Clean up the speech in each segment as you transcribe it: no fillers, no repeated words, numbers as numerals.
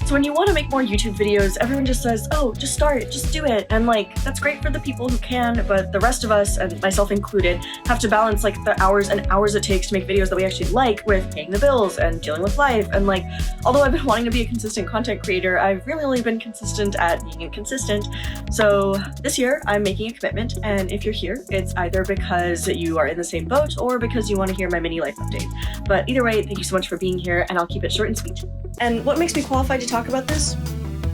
So when you want to make more YouTube videos, everyone just says, oh, just start, just do it. And like, that's great for the people who can, but the rest of us, and myself included, have to balance like the hours and hours it takes to make videos that we actually like with paying the bills and dealing with life. And like, although I've been wanting to be a consistent content creator, I've really only been consistent at being inconsistent. So this year I'm making a commitment, and if you're here, it's either because you are in the same boat or because you want to hear my mini life update. But either way, thank you so much for being here, and I'll keep it short and sweet. And what makes me qualified to talk about this?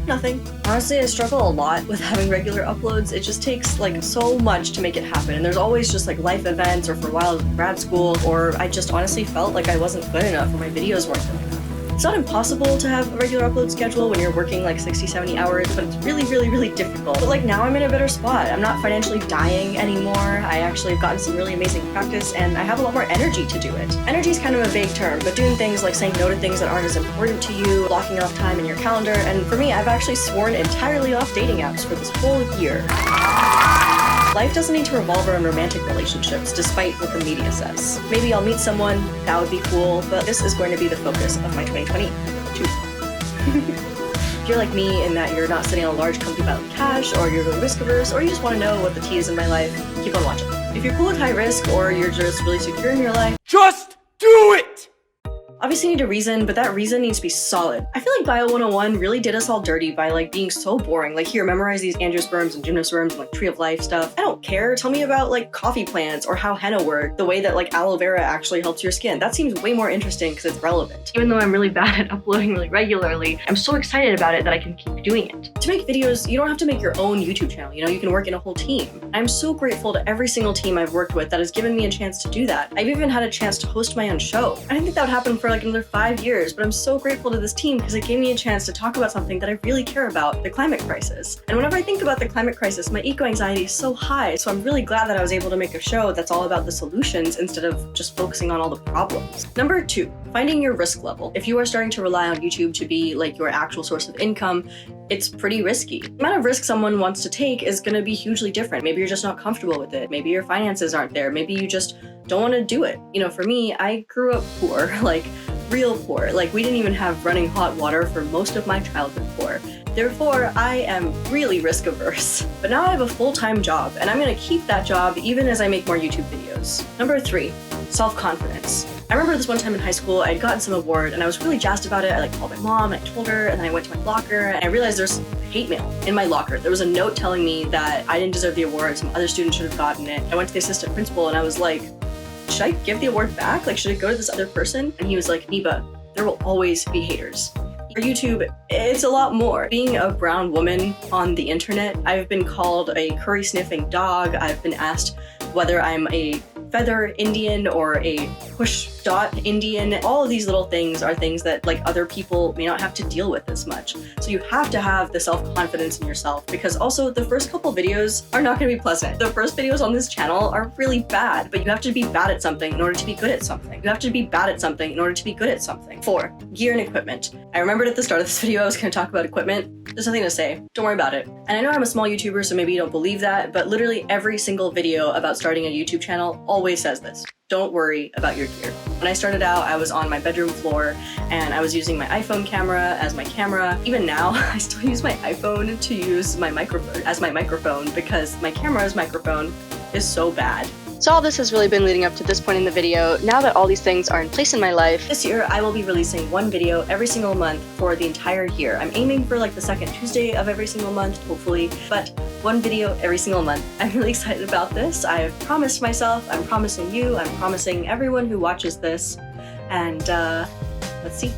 Nothing. Honestly, I struggle a lot with having regular uploads. It just takes like so much to make it happen, and there's always just like life events, or for a while I was in grad school, or I just honestly felt like I wasn't good enough or my videos weren't good enough. It's not impossible to have a regular upload schedule when you're working like 60-70 hours, but it's really difficult. But like now I'm in a better spot. I'm not financially dying anymore. I actually have gotten some really amazing practice, and I have a lot more energy to do it. Energy is kind of a vague term, but doing things like saying no to things that aren't as important to you, blocking off time in your calendar, and for me, I've actually sworn entirely off dating apps for this whole year. Life doesn't need to revolve around romantic relationships, despite what the media says. Maybe I'll meet someone, that would be cool, but this is going to be the focus of my 2022. If you're like me in that you're not sitting on a large company pile of cash, or you're really risk averse, or you just want to know what the tea is in my life, keep on watching. If you're cool with high risk, or you're just really secure in your life, just do it! obviously you need a reason, but that reason needs to be solid. I feel like Bio 101 really did us all dirty by like being so boring. Like, here, memorize these angiosperms and gymnosperms and like tree of life stuff. I don't care. Tell me about like coffee plants or how henna works, the way that like aloe vera actually helps your skin. That seems way more interesting because it's relevant. Even though I'm really bad at uploading really regularly, I'm so excited about it that I can keep doing it. To make videos, you don't have to make your own YouTube channel. You know, you can work in a whole team. I'm so grateful to every single team I've worked with that has given me a chance to do that. I've even had a chance to host my own show. I didn't think that would happen for like another 5 years, but I'm so grateful to this team because it gave me a chance to talk about something that I really care about, the climate crisis. And whenever I think about the climate crisis, my eco-anxiety is so high, so I'm really glad that I was able to make a show that's all about the solutions instead of just focusing on all the problems. Number 2, finding your risk level. If you are starting to rely on YouTube to be like your actual source of income, it's pretty risky. The amount of risk someone wants to take is going to be hugely different. Maybe you're just not comfortable with it. Maybe your finances aren't there. Maybe you just don't want to do it. You know, for me, I grew up poor, like real poor. Like, we didn't even have running hot water for most of my childhood poor. Therefore, I am really risk averse. But now I have a full-time job, and I'm going to keep that job even as I make more YouTube videos. Number 3, self-confidence. I remember this one time in high school, I'd gotten some award and I was really jazzed about it. I like called my mom and I told her, and then I went to my locker and I realized there's hate mail in my locker. There was a note telling me that I didn't deserve the award, some other students should have gotten it. I went to the assistant principal and I was like, should I give the award back? Like, should it go to this other person? And he was like, Niba, there will always be haters. For YouTube, it's a lot more. Being a brown woman on the internet, I've been called a curry-sniffing dog. I've been asked whether I'm a feather Indian or a push dot Indian. All of these little things are things that like other people may not have to deal with as much. So you have to have the self-confidence in yourself, because also the first couple videos are not going to be pleasant. The first videos on this channel are really bad, but you have to be bad at something in order to be good at something. You have to be bad at something in order to be good at something. 4, gear and equipment. I remembered at the start of this video I was going to talk about equipment. There's nothing to say. Don't worry about it. And I know I'm a small YouTuber, so maybe you don't believe that, but literally every single video about starting a YouTube channel always says this. Don't worry about your gear. When I started out, I was on my bedroom floor and I was using my iPhone camera as my camera. Even now, I still use my iPhone to use my microphone as my microphone because my camera's microphone is so bad. So all this has really been leading up to this point in the video. Now that all these things are in place in my life, this year I will be releasing one video every single month for the entire year. I'm aiming for like the second Tuesday of every single month, hopefully, but one video every single month. I'm really excited about this. I have promised myself, I'm promising you, I'm promising everyone who watches this, and let's see.